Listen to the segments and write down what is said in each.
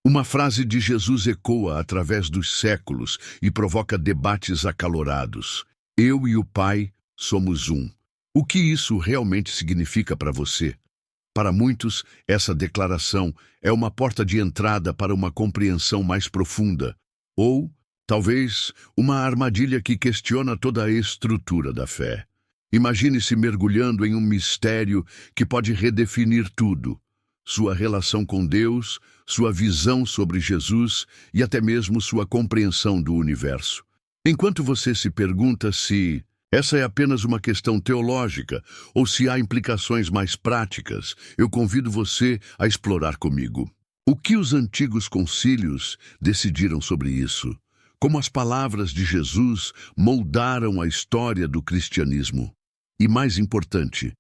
Uma frase de Jesus ecoa através dos séculos e provoca debates acalorados. Eu e o Pai somos um. O que isso realmente significa para você? Para muitos, essa declaração é uma porta de entrada para uma compreensão mais profunda, ou, talvez, uma armadilha que questiona toda a estrutura da fé. Imagine-se mergulhando em um mistério que pode redefinir tudo: sua relação com Deus, sua visão sobre Jesus e até mesmo sua compreensão do universo. Enquanto você se pergunta se essa é apenas uma questão teológica ou se há implicações mais práticas, eu convido você a explorar comigo. O que os antigos concílios decidiram sobre isso? Como as palavras de Jesus moldaram a história do cristianismo? E mais importante,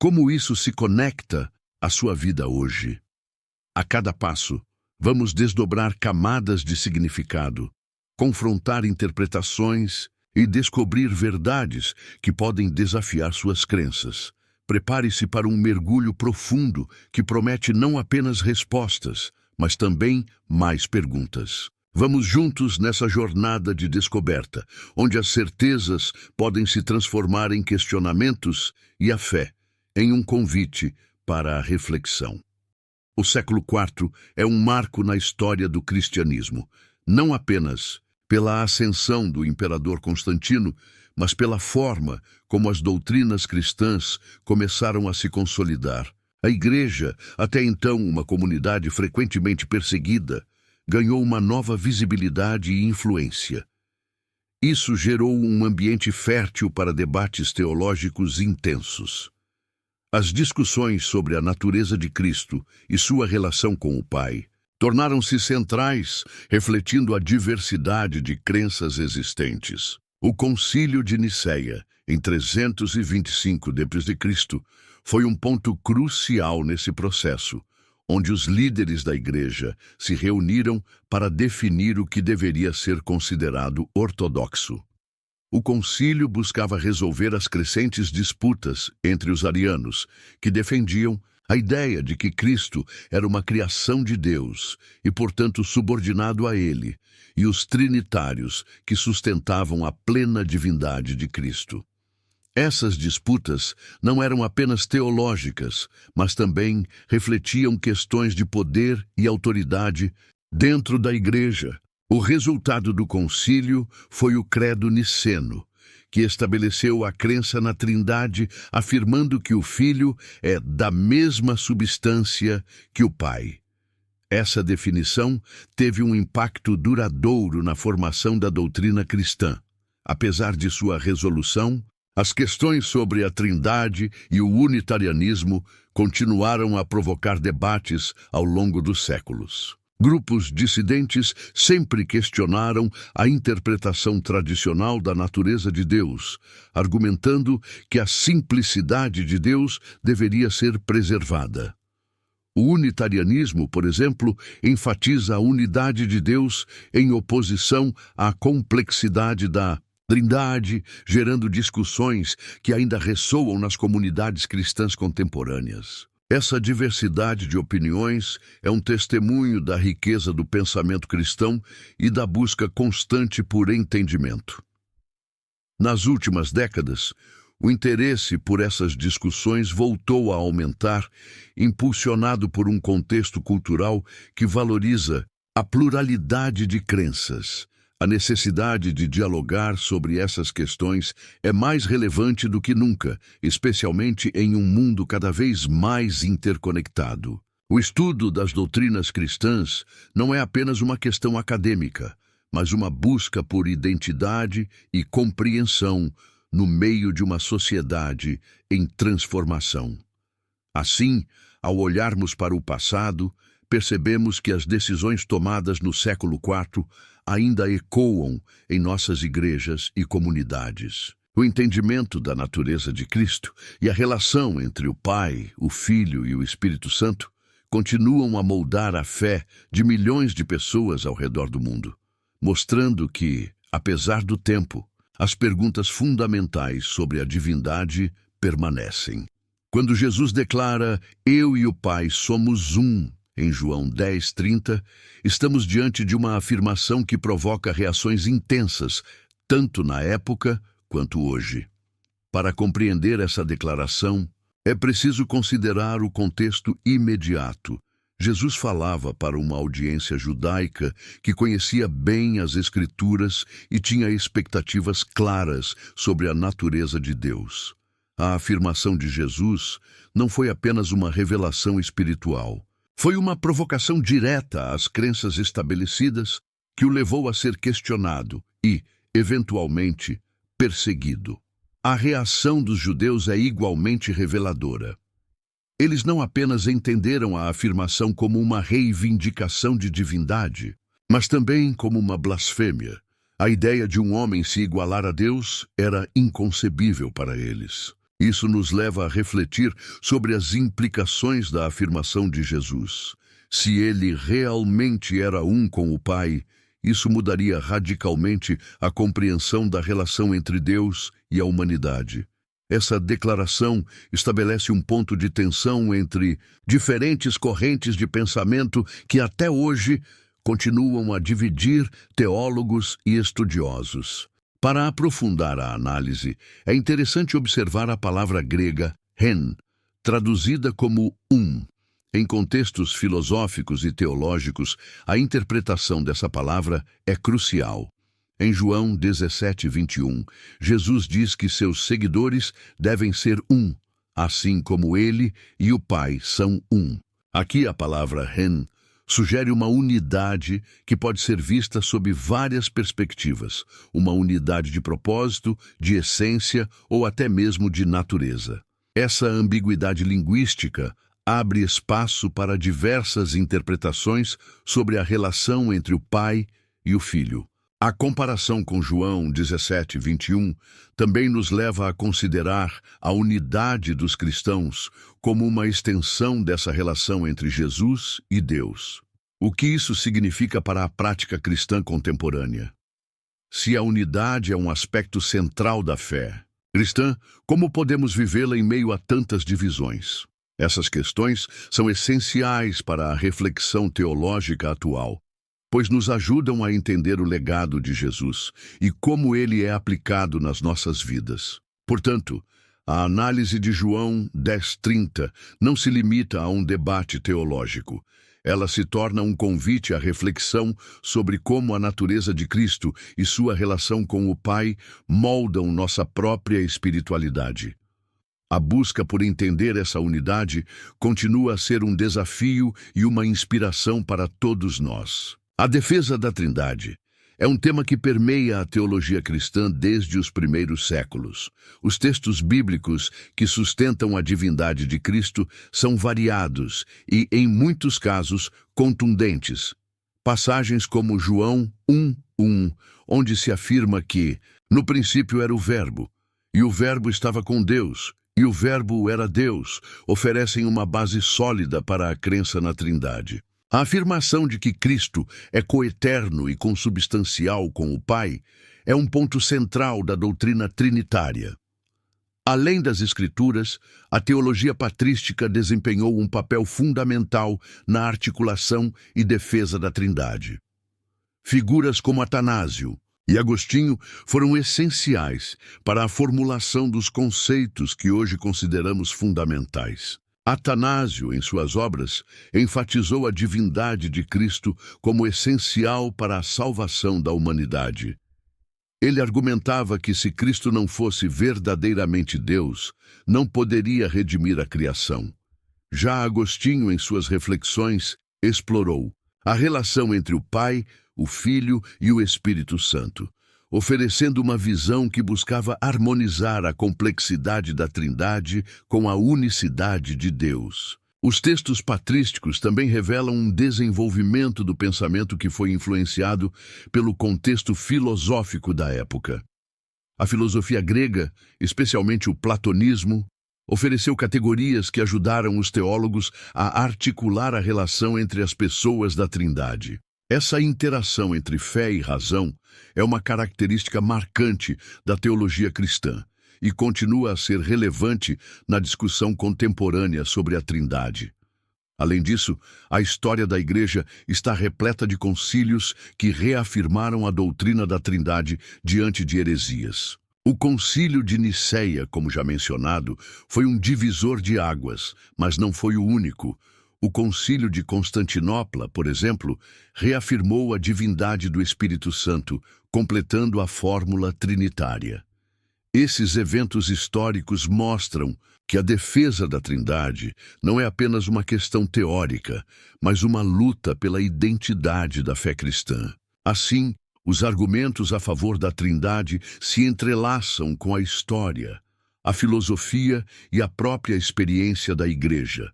como isso se conecta à sua vida hoje? A cada passo, vamos desdobrar camadas de significado, confrontar interpretações e descobrir verdades que podem desafiar suas crenças. Prepare-se para um mergulho profundo que promete não apenas respostas, mas também mais perguntas. Vamos juntos nessa jornada de descoberta, onde as certezas podem se transformar em questionamentos e a fé em um convite para a reflexão. O século IV é um marco na história do cristianismo, não apenas pela ascensão do imperador Constantino, mas pela forma como as doutrinas cristãs começaram a se consolidar. A Igreja, até então uma comunidade frequentemente perseguida, ganhou uma nova visibilidade e influência. Isso gerou um ambiente fértil para debates teológicos intensos. As discussões sobre a natureza de Cristo e sua relação com o Pai tornaram-se centrais, refletindo a diversidade de crenças existentes. O Concílio de Nicéia, em 325 d.C., foi um ponto crucial nesse processo, onde os líderes da Igreja se reuniram para definir o que deveria ser considerado ortodoxo. O concílio buscava resolver as crescentes disputas entre os arianos, que defendiam a ideia de que Cristo era uma criação de Deus e, portanto, subordinado a Ele, e os trinitários, que sustentavam a plena divindade de Cristo. Essas disputas não eram apenas teológicas, mas também refletiam questões de poder e autoridade dentro da Igreja. O resultado do concílio foi o Credo Niceno, que estabeleceu a crença na Trindade, afirmando que o Filho é da mesma substância que o Pai. Essa definição teve um impacto duradouro na formação da doutrina cristã. Apesar de sua resolução, as questões sobre a Trindade e o unitarianismo continuaram a provocar debates ao longo dos séculos. Grupos dissidentes sempre questionaram a interpretação tradicional da natureza de Deus, argumentando que a simplicidade de Deus deveria ser preservada. O unitarianismo, por exemplo, enfatiza a unidade de Deus em oposição à complexidade da Trindade, gerando discussões que ainda ressoam nas comunidades cristãs contemporâneas. Essa diversidade de opiniões é um testemunho da riqueza do pensamento cristão e da busca constante por entendimento. Nas últimas décadas, o interesse por essas discussões voltou a aumentar, impulsionado por um contexto cultural que valoriza a pluralidade de crenças. A necessidade de dialogar sobre essas questões é mais relevante do que nunca, especialmente em um mundo cada vez mais interconectado. O estudo das doutrinas cristãs não é apenas uma questão acadêmica, mas uma busca por identidade e compreensão no meio de uma sociedade em transformação. Assim, ao olharmos para o passado, percebemos que as decisões tomadas no século IV ainda ecoam em nossas igrejas e comunidades. O entendimento da natureza de Cristo e a relação entre o Pai, o Filho e o Espírito Santo continuam a moldar a fé de milhões de pessoas ao redor do mundo, mostrando que, apesar do tempo, as perguntas fundamentais sobre a divindade permanecem. Quando Jesus declara, "Eu e o Pai somos um", em João 10:30, estamos diante de uma afirmação que provoca reações intensas, tanto na época quanto hoje. Para compreender essa declaração, é preciso considerar o contexto imediato. Jesus falava para uma audiência judaica que conhecia bem as Escrituras e tinha expectativas claras sobre a natureza de Deus. A afirmação de Jesus não foi apenas uma revelação espiritual. Foi uma provocação direta às crenças estabelecidas que o levou a ser questionado e, eventualmente, perseguido. A reação dos judeus é igualmente reveladora. Eles não apenas entenderam a afirmação como uma reivindicação de divindade, mas também como uma blasfêmia. A ideia de um homem se igualar a Deus era inconcebível para eles. Isso nos leva a refletir sobre as implicações da afirmação de Jesus. Se ele realmente era um com o Pai, isso mudaria radicalmente a compreensão da relação entre Deus e a humanidade. Essa declaração estabelece um ponto de tensão entre diferentes correntes de pensamento que até hoje continuam a dividir teólogos e estudiosos. Para aprofundar a análise, é interessante observar a palavra grega hen, traduzida como Em contextos filosóficos e teológicos, a interpretação dessa palavra é crucial. Em João 17:21, Jesus diz que seus seguidores devem ser assim como ele e o Pai são um. Aqui a palavra hen sugere uma unidade que pode ser vista sob várias perspectivas, uma unidade de propósito, de essência ou até mesmo de natureza. Essa ambiguidade linguística abre espaço para diversas interpretações sobre a relação entre o Pai e o Filho. A comparação com João 17:21 também nos leva a considerar a unidade dos cristãos como uma extensão dessa relação entre Jesus e Deus. O que isso significa para a prática cristã contemporânea? Se a unidade é um aspecto central da fé cristã, como podemos vivê-la em meio a tantas divisões? Essas questões são essenciais para a reflexão teológica atual, pois nos ajudam a entender o legado de Jesus e como ele é aplicado nas nossas vidas. Portanto, a análise de João 10:30 não se limita a um debate teológico. Ela se torna um convite à reflexão sobre como a natureza de Cristo e sua relação com o Pai moldam nossa própria espiritualidade. A busca por entender essa unidade continua a ser um desafio e uma inspiração para todos nós. A defesa da Trindade é um tema que permeia a teologia cristã desde os primeiros séculos. Os textos bíblicos que sustentam a divindade de Cristo são variados e, em muitos casos, contundentes. Passagens como João 1:1, onde se afirma que, no princípio era o Verbo, e o Verbo estava com Deus, e o Verbo era Deus, oferecem uma base sólida para a crença na Trindade. A afirmação de que Cristo é coeterno e consubstancial com o Pai é um ponto central da doutrina trinitária. Além das Escrituras, a teologia patrística desempenhou um papel fundamental na articulação e defesa da Trindade. Figuras como Atanásio e Agostinho foram essenciais para a formulação dos conceitos que hoje consideramos fundamentais. Atanásio, em suas obras, enfatizou a divindade de Cristo como essencial para a salvação da humanidade. Ele argumentava que se Cristo não fosse verdadeiramente Deus, não poderia redimir a criação. Já Agostinho, em suas reflexões, explorou a relação entre o Pai, o Filho e o Espírito Santo, oferecendo uma visão que buscava harmonizar a complexidade da Trindade com a unicidade de Deus. Os textos patrísticos também revelam um desenvolvimento do pensamento que foi influenciado pelo contexto filosófico da época. A filosofia grega, especialmente o platonismo, ofereceu categorias que ajudaram os teólogos a articular a relação entre as pessoas da Trindade. Essa interação entre fé e razão é uma característica marcante da teologia cristã e continua a ser relevante na discussão contemporânea sobre a Trindade. Além disso, a história da Igreja está repleta de concílios que reafirmaram a doutrina da Trindade diante de heresias. O Concílio de Nicéia, como já mencionado, foi um divisor de águas, mas não foi o único. O Concílio de Constantinopla, por exemplo, reafirmou a divindade do Espírito Santo, completando a fórmula trinitária. Esses eventos históricos mostram que a defesa da Trindade não é apenas uma questão teórica, mas uma luta pela identidade da fé cristã. Assim, os argumentos a favor da Trindade se entrelaçam com a história, a filosofia e a própria experiência da Igreja.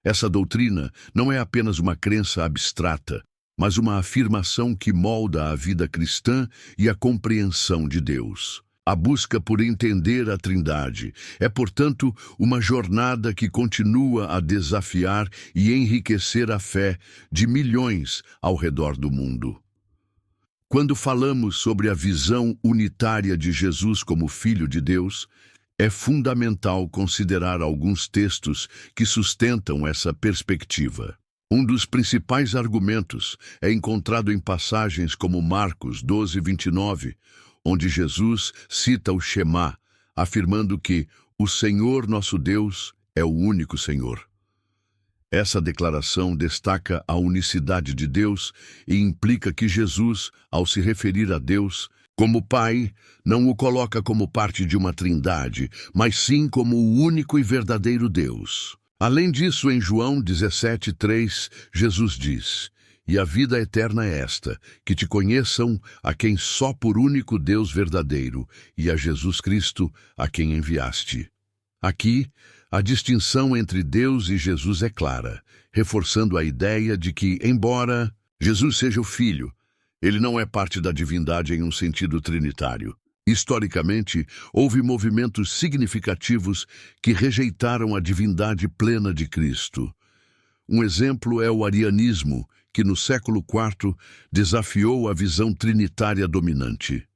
Essa doutrina não é apenas uma crença abstrata, mas uma afirmação que molda a vida cristã e a compreensão de Deus. A busca por entender a Trindade é, portanto, uma jornada que continua a desafiar e enriquecer a fé de milhões ao redor do mundo. Quando falamos sobre a visão unitária de Jesus como Filho de Deus, é fundamental considerar alguns textos que sustentam essa perspectiva. Um dos principais argumentos é encontrado em passagens como Marcos 12:29, onde Jesus cita o Shema, afirmando que o Senhor nosso Deus é o único Senhor. Essa declaração destaca a unicidade de Deus e implica que Jesus, ao se referir a Deus como Pai, não o coloca como parte de uma trindade, mas sim como o único e verdadeiro Deus. Além disso, em João 17:3, Jesus diz: "E a vida eterna é esta, que te conheçam a quem só por único Deus verdadeiro, e a Jesus Cristo, a quem enviaste." Aqui, a distinção entre Deus e Jesus é clara, reforçando a ideia de que, embora Jesus seja o Filho, ele não é parte da divindade em um sentido trinitário. Historicamente, houve movimentos significativos que rejeitaram a divindade plena de Cristo. Um exemplo é o arianismo, que no século IV desafiou a visão trinitária dominante.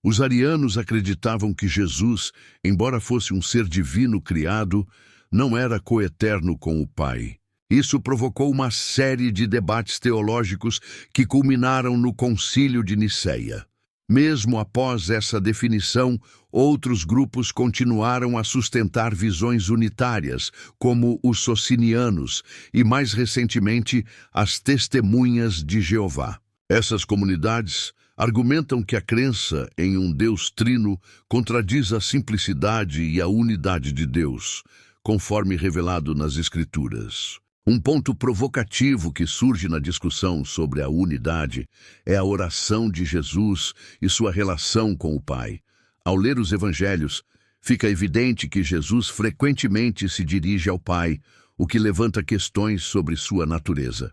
Os arianos acreditavam que Jesus, embora fosse um ser divino criado, não era coeterno com o Pai. Isso provocou uma série de debates teológicos que culminaram no Concílio de Nicéia. Mesmo após essa definição, outros grupos continuaram a sustentar visões unitárias, como os socinianos e, mais recentemente, as Testemunhas de Jeová. Essas comunidades argumentam que a crença em um Deus trino contradiz a simplicidade e a unidade de Deus, conforme revelado nas Escrituras. Um ponto provocativo que surge na discussão sobre a unidade é a oração de Jesus e sua relação com o Pai. Ao ler os Evangelhos, fica evidente que Jesus frequentemente se dirige ao Pai, o que levanta questões sobre sua natureza.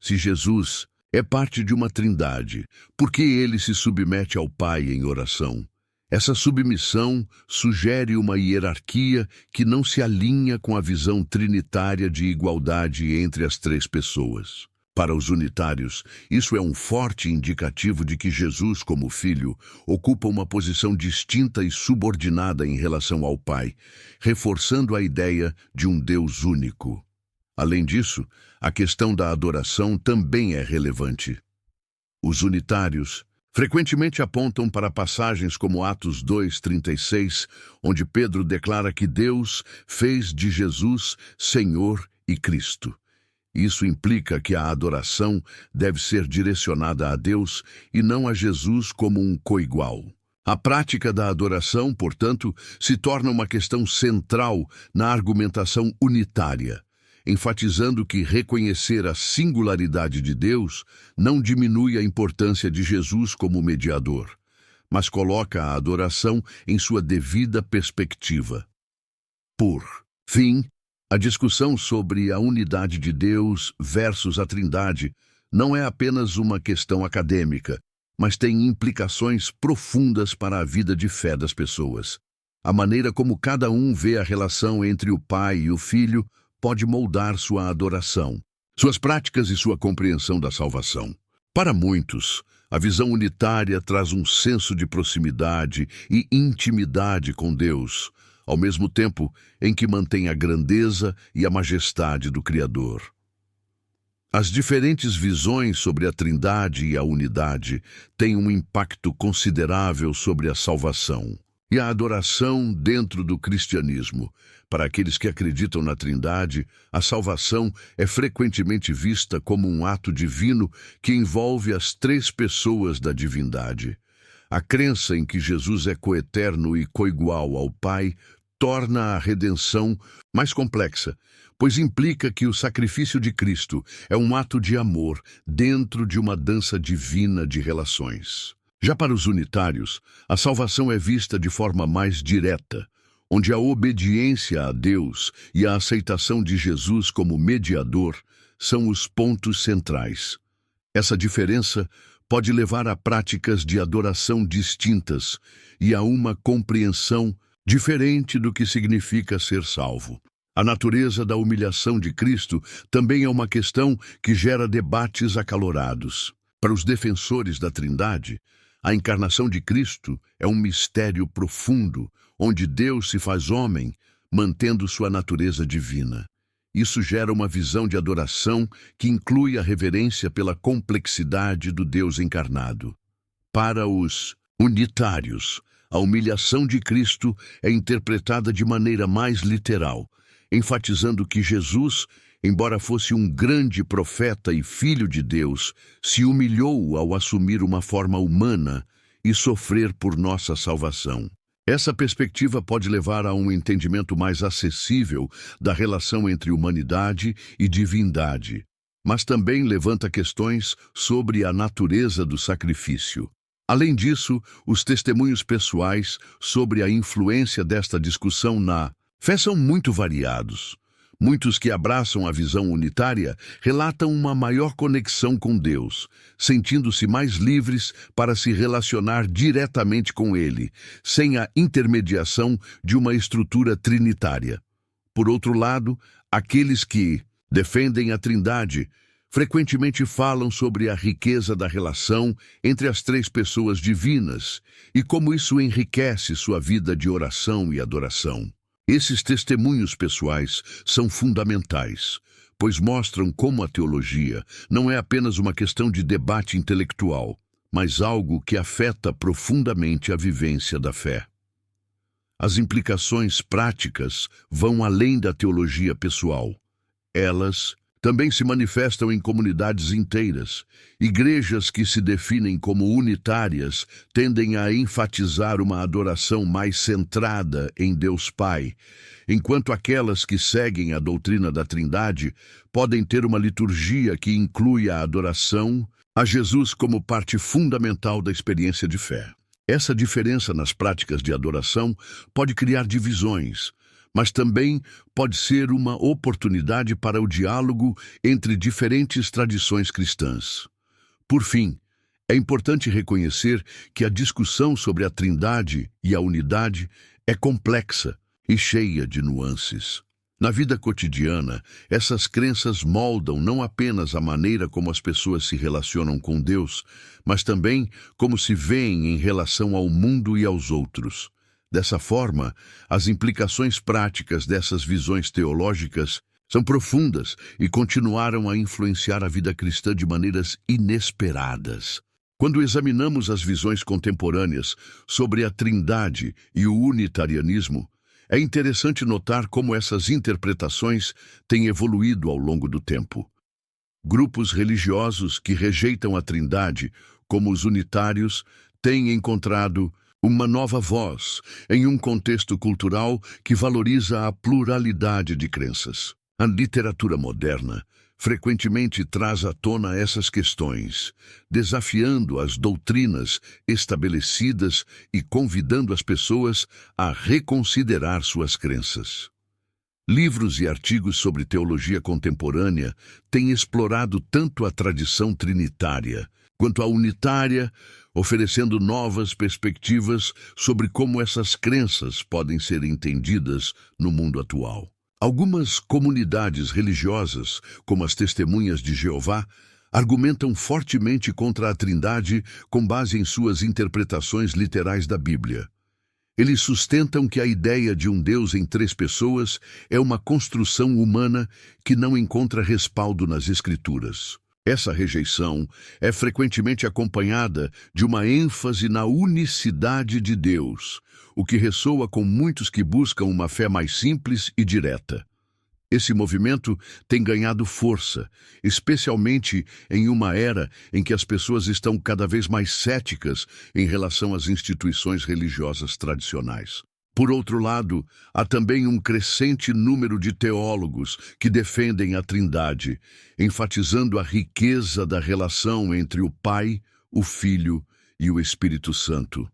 Se Jesus é parte de uma trindade, por que ele se submete ao Pai em oração? Essa submissão sugere uma hierarquia que não se alinha com a visão trinitária de igualdade entre as três pessoas. Para os unitários, isso é um forte indicativo de que Jesus, como Filho, ocupa uma posição distinta e subordinada em relação ao Pai, reforçando a ideia de um Deus único. Além disso, a questão da adoração também é relevante. Os unitários frequentemente apontam para passagens como Atos 2:36, onde Pedro declara que Deus fez de Jesus Senhor e Cristo. Isso implica que a adoração deve ser direcionada a Deus e não a Jesus como um coigual. A prática da adoração, portanto, se torna uma questão central na argumentação unitária, enfatizando que reconhecer a singularidade de Deus não diminui a importância de Jesus como mediador, mas coloca a adoração em sua devida perspectiva. Por fim, a discussão sobre a unidade de Deus versus a Trindade não é apenas uma questão acadêmica, mas tem implicações profundas para a vida de fé das pessoas. A maneira como cada um vê a relação entre o Pai e o Filho pode moldar sua adoração, suas práticas e sua compreensão da salvação. Para muitos, a visão unitária traz um senso de proximidade e intimidade com Deus, ao mesmo tempo em que mantém a grandeza e a majestade do Criador. As diferentes visões sobre a Trindade e a unidade têm um impacto considerável sobre a salvação e a adoração dentro do cristianismo. Para aqueles que acreditam na Trindade, a salvação é frequentemente vista como um ato divino que envolve as três pessoas da divindade. A crença em que Jesus é coeterno e coigual ao Pai torna a redenção mais complexa, pois implica que o sacrifício de Cristo é um ato de amor dentro de uma dança divina de relações. Já para os unitários, a salvação é vista de forma mais direta, onde a obediência a Deus e a aceitação de Jesus como mediador são os pontos centrais. Essa diferença pode levar a práticas de adoração distintas e a uma compreensão diferente do que significa ser salvo. A natureza da humilhação de Cristo também é uma questão que gera debates acalorados. Para os defensores da Trindade, a encarnação de Cristo é um mistério profundo, onde Deus se faz homem, mantendo sua natureza divina. Isso gera uma visão de adoração que inclui a reverência pela complexidade do Deus encarnado. Para os unitários, a humilhação de Cristo é interpretada de maneira mais literal, enfatizando que Jesus, embora fosse um grande profeta e filho de Deus, se humilhou ao assumir uma forma humana e sofrer por nossa salvação. Essa perspectiva pode levar a um entendimento mais acessível da relação entre humanidade e divindade, mas também levanta questões sobre a natureza do sacrifício. Além disso, os testemunhos pessoais sobre a influência desta discussão na fé são muito variados. Muitos que abraçam a visão unitária relatam uma maior conexão com Deus, sentindo-se mais livres para se relacionar diretamente com Ele, sem a intermediação de uma estrutura trinitária. Por outro lado, aqueles que defendem a Trindade frequentemente falam sobre a riqueza da relação entre as três pessoas divinas e como isso enriquece sua vida de oração e adoração. Esses testemunhos pessoais são fundamentais, pois mostram como a teologia não é apenas uma questão de debate intelectual, mas algo que afeta profundamente a vivência da fé. As implicações práticas vão além da teologia pessoal. Elas também se manifestam em comunidades inteiras. Igrejas que se definem como unitárias tendem a enfatizar uma adoração mais centrada em Deus Pai, enquanto aquelas que seguem a doutrina da Trindade podem ter uma liturgia que inclui a adoração a Jesus como parte fundamental da experiência de fé. Essa diferença nas práticas de adoração pode criar divisões, mas também pode ser uma oportunidade para o diálogo entre diferentes tradições cristãs. Por fim, é importante reconhecer que a discussão sobre a Trindade e a unidade é complexa e cheia de nuances. Na vida cotidiana, essas crenças moldam não apenas a maneira como as pessoas se relacionam com Deus, mas também como se veem em relação ao mundo e aos outros. Dessa forma, as implicações práticas dessas visões teológicas são profundas e continuaram a influenciar a vida cristã de maneiras inesperadas. Quando examinamos as visões contemporâneas sobre a Trindade e o unitarianismo, é interessante notar como essas interpretações têm evoluído ao longo do tempo. Grupos religiosos que rejeitam a Trindade, como os unitários, têm encontrado uma nova voz em um contexto cultural que valoriza a pluralidade de crenças. A literatura moderna frequentemente traz à tona essas questões, desafiando as doutrinas estabelecidas e convidando as pessoas a reconsiderar suas crenças. Livros e artigos sobre teologia contemporânea têm explorado tanto a tradição trinitária quanto a unitária, oferecendo novas perspectivas sobre como essas crenças podem ser entendidas no mundo atual. Algumas comunidades religiosas, como as Testemunhas de Jeová, argumentam fortemente contra a Trindade com base em suas interpretações literais da Bíblia. Eles sustentam que a ideia de um Deus em três pessoas é uma construção humana que não encontra respaldo nas Escrituras. Essa rejeição é frequentemente acompanhada de uma ênfase na unicidade de Deus, o que ressoa com muitos que buscam uma fé mais simples e direta. Esse movimento tem ganhado força, especialmente em uma era em que as pessoas estão cada vez mais céticas em relação às instituições religiosas tradicionais. Por outro lado, há também um crescente número de teólogos que defendem a Trindade, enfatizando a riqueza da relação entre o Pai, o Filho e o Espírito Santo.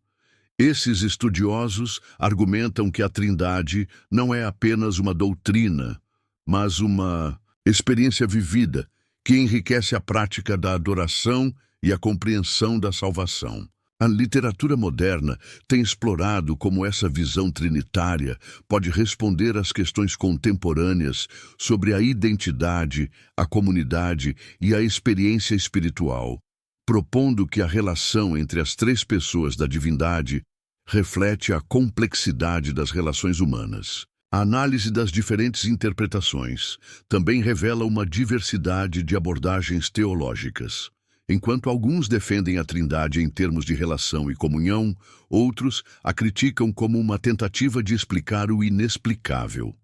Esses estudiosos argumentam que a Trindade não é apenas uma doutrina, mas uma experiência vivida que enriquece a prática da adoração e a compreensão da salvação. A literatura moderna tem explorado como essa visão trinitária pode responder às questões contemporâneas sobre a identidade, a comunidade e a experiência espiritual, propondo que a relação entre as três pessoas da divindade reflete a complexidade das relações humanas. A análise das diferentes interpretações também revela uma diversidade de abordagens teológicas. Enquanto alguns defendem a Trindade em termos de relação e comunhão, outros a criticam como uma tentativa de explicar o inexplicável.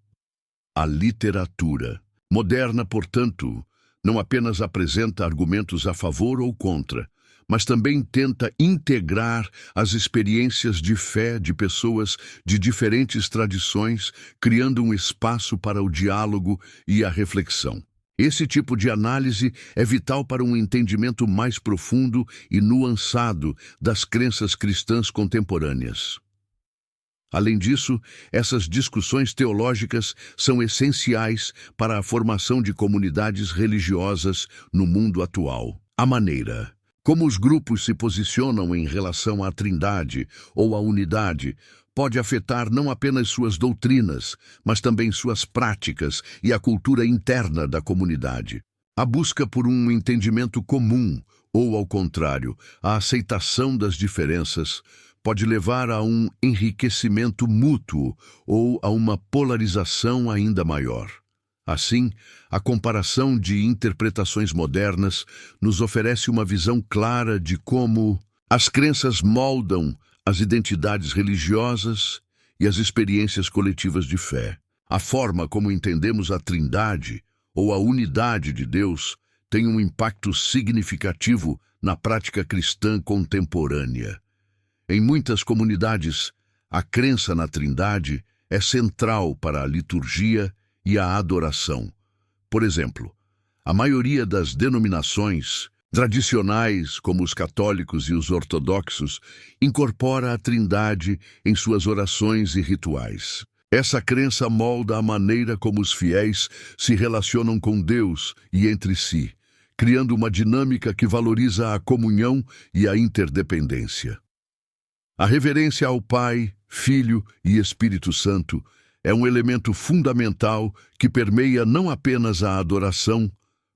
A literatura moderna, portanto, não apenas apresenta argumentos a favor ou contra, mas também tenta integrar as experiências de fé de pessoas de diferentes tradições, criando um espaço para o diálogo e a reflexão. Esse tipo de análise é vital para um entendimento mais profundo e nuançado das crenças cristãs contemporâneas. Além disso, essas discussões teológicas são essenciais para a formação de comunidades religiosas no mundo atual. A maneira como os grupos se posicionam em relação à Trindade ou à unidade pode afetar não apenas suas doutrinas, mas também suas práticas e a cultura interna da comunidade. A busca por um entendimento comum, ou, ao contrário, a aceitação das diferenças, pode levar a um enriquecimento mútuo ou a uma polarização ainda maior. Assim, a comparação de interpretações modernas nos oferece uma visão clara de como as crenças moldam as identidades religiosas e as experiências coletivas de fé. A forma como entendemos a Trindade ou a unidade de Deus tem um impacto significativo na prática cristã contemporânea. Em muitas comunidades, a crença na Trindade é central para a liturgia e a adoração. Por exemplo, a maioria das denominações tradicionais, como os católicos e os ortodoxos, incorpora a Trindade em suas orações e rituais. Essa crença molda a maneira como os fiéis se relacionam com Deus e entre si, criando uma dinâmica que valoriza a comunhão e a interdependência. A reverência ao Pai, Filho e Espírito Santo é um elemento fundamental que permeia não apenas a adoração,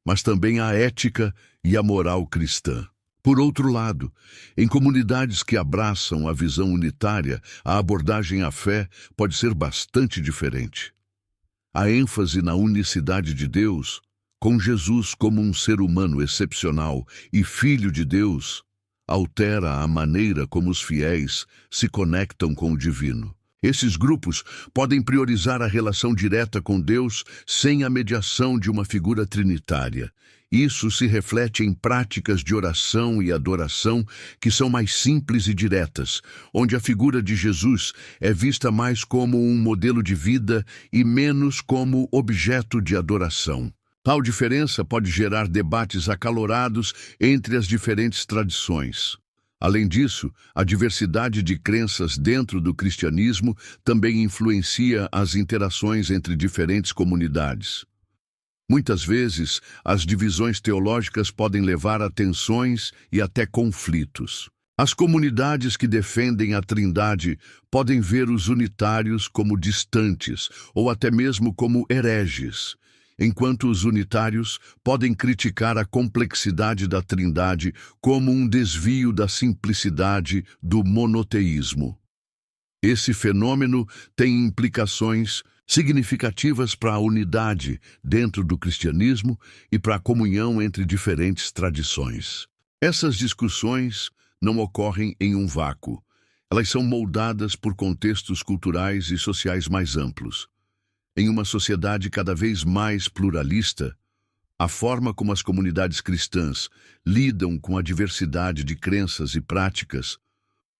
mas também a ética e a moral cristã. Por outro lado, em comunidades que abraçam a visão unitária, a abordagem à fé pode ser bastante diferente. A ênfase na unicidade de Deus, com Jesus como um ser humano excepcional e Filho de Deus, altera a maneira como os fiéis se conectam com o divino. Esses grupos podem priorizar a relação direta com Deus sem a mediação de uma figura trinitária. Isso se reflete em práticas de oração e adoração que são mais simples e diretas, onde a figura de Jesus é vista mais como um modelo de vida e menos como objeto de adoração. Tal diferença pode gerar debates acalorados entre as diferentes tradições. Além disso, a diversidade de crenças dentro do cristianismo também influencia as interações entre diferentes comunidades. Muitas vezes, as divisões teológicas podem levar a tensões e até conflitos. As comunidades que defendem a Trindade podem ver os unitários como distantes ou até mesmo como hereges, enquanto os unitários podem criticar a complexidade da Trindade como um desvio da simplicidade do monoteísmo. Esse fenômeno tem implicações significativas para a unidade dentro do cristianismo e para a comunhão entre diferentes tradições. Essas discussões não ocorrem em um vácuo. Elas são moldadas por contextos culturais e sociais mais amplos. Em uma sociedade cada vez mais pluralista, a forma como as comunidades cristãs lidam com a diversidade de crenças e práticas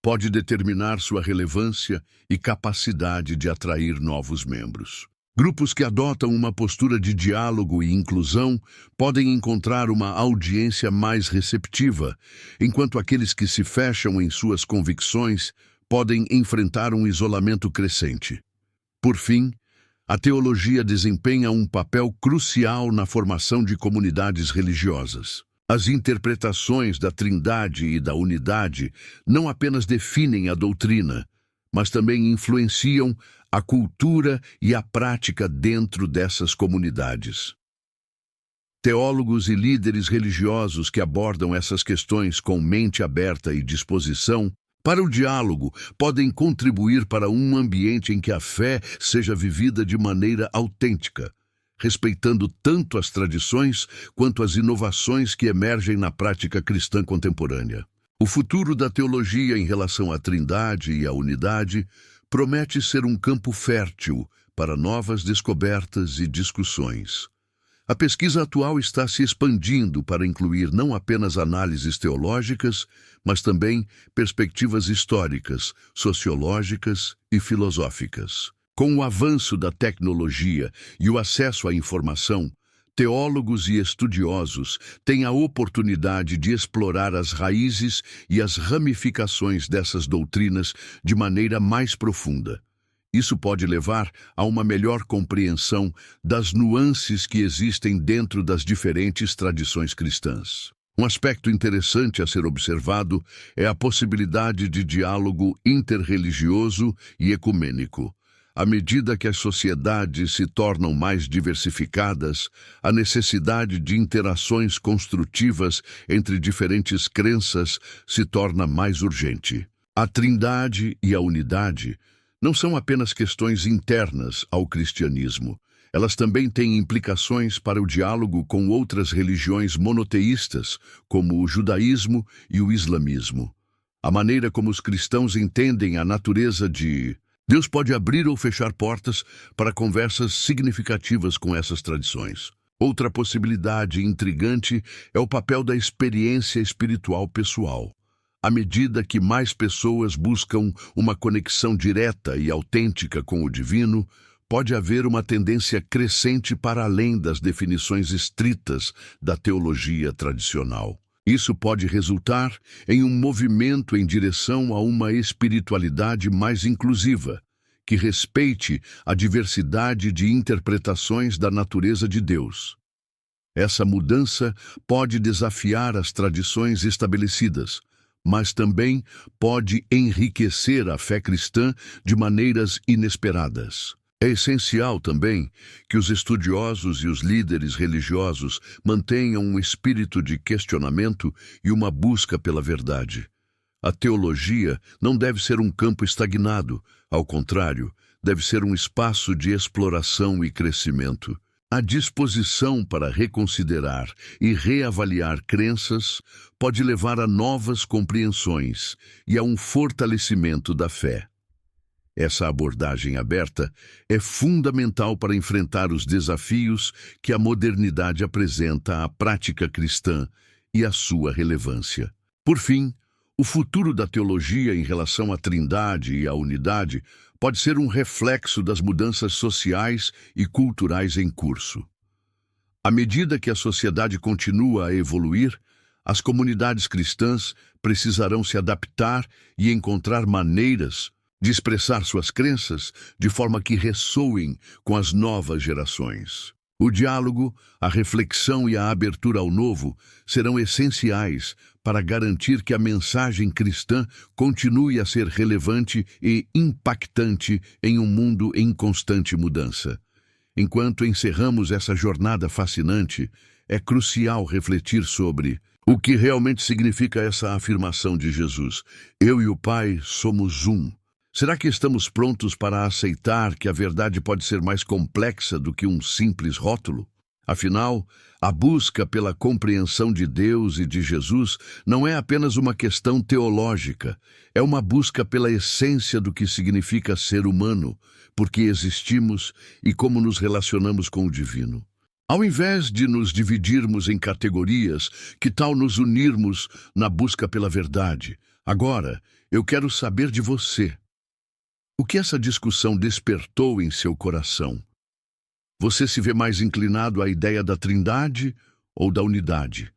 pode determinar sua relevância e capacidade de atrair novos membros. Grupos que adotam uma postura de diálogo e inclusão podem encontrar uma audiência mais receptiva, enquanto aqueles que se fecham em suas convicções podem enfrentar um isolamento crescente. Por fim, a teologia desempenha um papel crucial na formação de comunidades religiosas. As interpretações da Trindade e da Unidade não apenas definem a doutrina, mas também influenciam a cultura e a prática dentro dessas comunidades. Teólogos e líderes religiosos que abordam essas questões com mente aberta e disposição para o diálogo podem contribuir para um ambiente em que a fé seja vivida de maneira autêntica, respeitando tanto as tradições quanto as inovações que emergem na prática cristã contemporânea. O futuro da teologia em relação à Trindade e à Unidade promete ser um campo fértil para novas descobertas e discussões. A pesquisa atual está se expandindo para incluir não apenas análises teológicas, mas também perspectivas históricas, sociológicas e filosóficas. Com o avanço da tecnologia e o acesso à informação, teólogos e estudiosos têm a oportunidade de explorar as raízes e as ramificações dessas doutrinas de maneira mais profunda. Isso pode levar a uma melhor compreensão das nuances que existem dentro das diferentes tradições cristãs. Um aspecto interessante a ser observado é a possibilidade de diálogo interreligioso e ecumênico. À medida que as sociedades se tornam mais diversificadas, a necessidade de interações construtivas entre diferentes crenças se torna mais urgente. A Trindade e a Unidade não são apenas questões internas ao cristianismo. Elas também têm implicações para o diálogo com outras religiões monoteístas, como o judaísmo e o islamismo. A maneira como os cristãos entendem a natureza de Deus pode abrir ou fechar portas para conversas significativas com essas tradições. Outra possibilidade intrigante é o papel da experiência espiritual pessoal. À medida que mais pessoas buscam uma conexão direta e autêntica com o divino, pode haver uma tendência crescente para além das definições estritas da teologia tradicional. Isso pode resultar em um movimento em direção a uma espiritualidade mais inclusiva, que respeite a diversidade de interpretações da natureza de Deus. Essa mudança pode desafiar as tradições estabelecidas, mas também pode enriquecer a fé cristã de maneiras inesperadas. É essencial também que os estudiosos e os líderes religiosos mantenham um espírito de questionamento e uma busca pela verdade. A teologia não deve ser um campo estagnado, ao contrário, deve ser um espaço de exploração e crescimento. A disposição para reconsiderar e reavaliar crenças pode levar a novas compreensões e a um fortalecimento da fé. Essa abordagem aberta é fundamental para enfrentar os desafios que a modernidade apresenta à prática cristã e à sua relevância. Por fim, o futuro da teologia em relação à Trindade e à Unidade pode ser um reflexo das mudanças sociais e culturais em curso. À medida que a sociedade continua a evoluir, as comunidades cristãs precisarão se adaptar e encontrar maneiras de expressar suas crenças de forma que ressoem com as novas gerações. O diálogo, a reflexão e a abertura ao novo serão essenciais para garantir que a mensagem cristã continue a ser relevante e impactante em um mundo em constante mudança. Enquanto encerramos essa jornada fascinante, é crucial refletir sobre o que realmente significa essa afirmação de Jesus: Eu e o Pai somos um. Será que estamos prontos para aceitar que a verdade pode ser mais complexa do que um simples rótulo? Afinal, a busca pela compreensão de Deus e de Jesus não é apenas uma questão teológica, é uma busca pela essência do que significa ser humano, por que existimos e como nos relacionamos com o divino. Ao invés de nos dividirmos em categorias, que tal nos unirmos na busca pela verdade? Agora, eu quero saber de você. O que essa discussão despertou em seu coração? Você se vê mais inclinado à ideia da Trindade ou da unidade?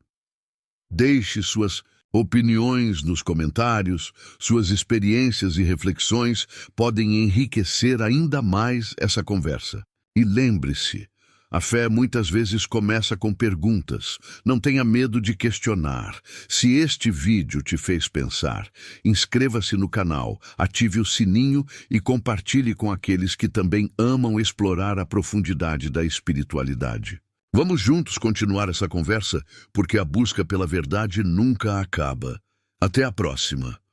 Deixe suas opiniões nos comentários, suas experiências e reflexões podem enriquecer ainda mais essa conversa. E lembre-se, a fé muitas vezes começa com perguntas. Não tenha medo de questionar. Se este vídeo te fez pensar, inscreva-se no canal, ative o sininho e compartilhe com aqueles que também amam explorar a profundidade da espiritualidade. Vamos juntos continuar essa conversa, porque a busca pela verdade nunca acaba. Até a próxima!